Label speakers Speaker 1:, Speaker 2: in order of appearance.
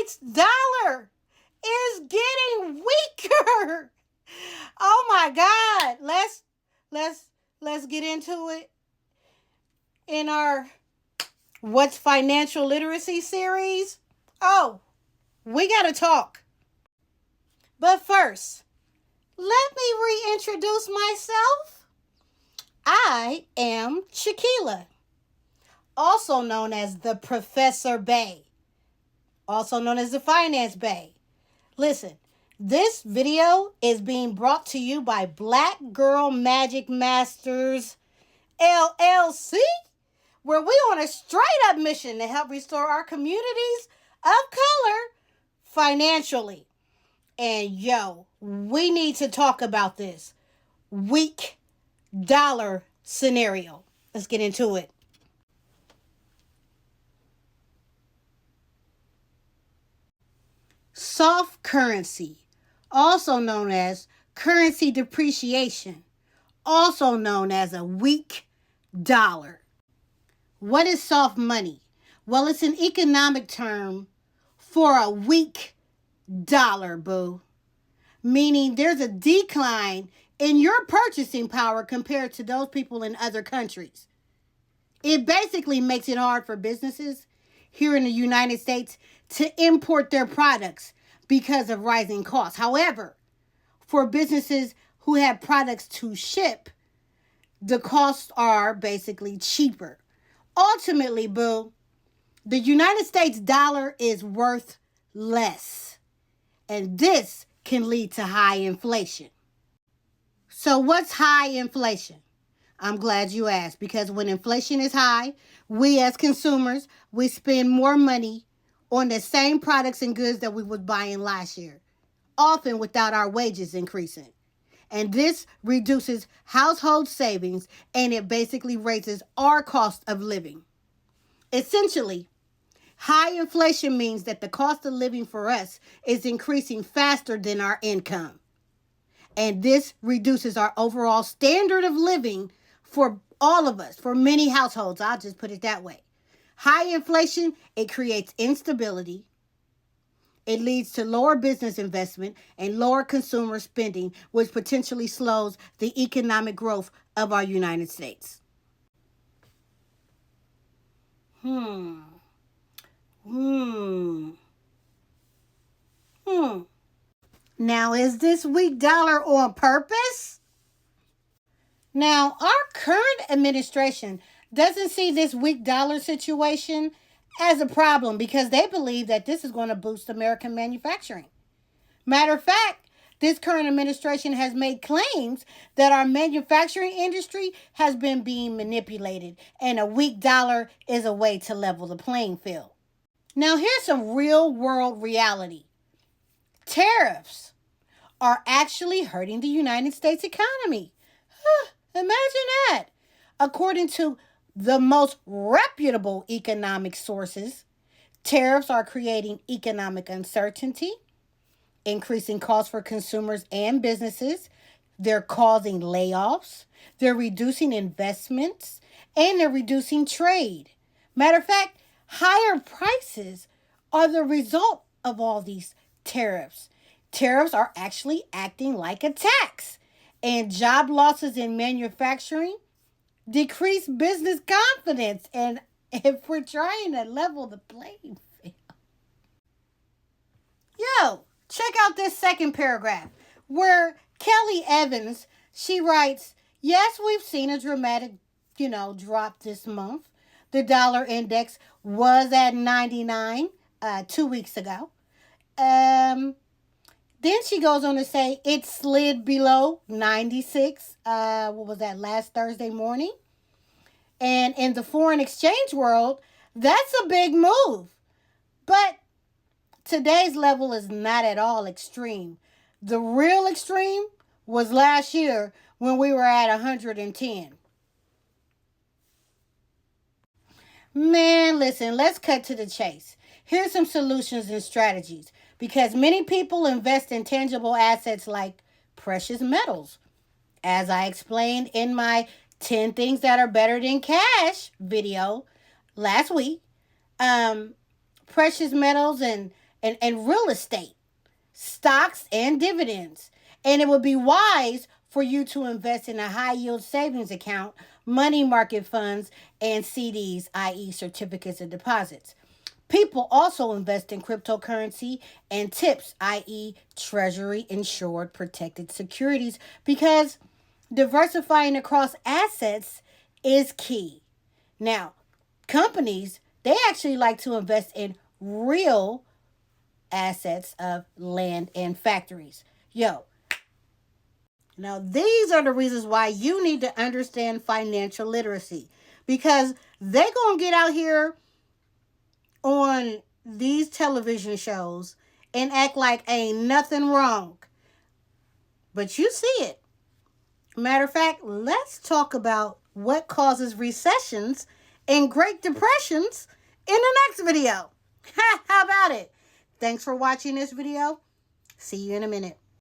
Speaker 1: States dollar is getting weaker. Oh my God. Let's get into it in our What's Financial Literacy series. Oh, we got to talk. But first, let me reintroduce myself. I am Shaquila, also known as the Professor Bay, also known as the Finance Bay. Listen, this video is being brought to you by Black Girl Magic Masters LLC, where we on a straight up mission to help restore our communities of color financially. And yo, we need to talk about this weak dollar scenario. Let's get into it. Soft currency, also known as currency depreciation, also known as a weak dollar. What is soft money? Well, it's an economic term for a weak dollar, boo. Meaning there's a decline in your purchasing power compared to those people in other countries. It basically makes it hard for businesses here in the United States to import their products because of rising costs. However, for businesses who have products to ship, the costs are basically cheaper. Ultimately, boo, the United States dollar is worth less. And this can lead to high inflation. So what's high inflation? I'm glad you asked, because when inflation is high, we as consumers, we spend more money on the same products and goods that we was buying last year, often without our wages increasing. And this reduces household savings, and it basically raises our cost of living. Essentially, high inflation means that the cost of living for us is increasing faster than our income. And this reduces our overall standard of living for all of us, for many households. I'll just put it that way. High inflation, it creates instability. It leads to lower business investment and lower consumer spending, which potentially slows the economic growth of our United States. Now, is this weak dollar on purpose? Now, our current administration doesn't see this weak dollar situation as a problem because they believe that this is going to boost American manufacturing. Matter of fact, this current administration has made claims that our manufacturing industry has been being manipulated and a weak dollar is a way to level the playing field. Now, here's some real world reality. Tariffs are actually hurting the United States economy. Imagine that. According to the most reputable economic sources, tariffs are creating economic uncertainty, increasing costs for consumers and businesses. They're causing layoffs. They're reducing investments, and they're reducing trade. Matter of fact, higher prices are the result of all these tariffs. Tariffs are actually acting like a tax, and job losses in manufacturing decrease business confidence. And if we're trying to level the playing field, check out this second paragraph where Kelly Evans, she writes, yes, we've seen a dramatic, drop this month. The dollar index was at 99 2 weeks ago. Then she goes on to say it slid below 96, last Thursday morning. And in the foreign exchange world, that's a big move. But today's level is not at all extreme. The real extreme was last year when we were at 110. Man, listen, let's cut to the chase. Here's some solutions and strategies, because many people invest in tangible assets like precious metals. As I explained in my 10 things that are better than cash video last week, precious metals and and real estate, stocks, and dividends. And it would be wise for you to invest in a high yield savings account, money market funds, and CDs, i.e., certificates of deposits. People also invest in cryptocurrency and TIPS, i.e., Treasury Insured Protected Securities, because diversifying across assets is key. Now, companies, they actually like to invest in real assets of land and factories. Now these are the reasons why you need to understand financial literacy, because they're going to get out here on these television shows and act like ain't nothing wrong. But you see it. Matter of fact, let's talk about what causes recessions and Great Depressions in the next video. How about it? Thanks for watching this video. See you in a minute.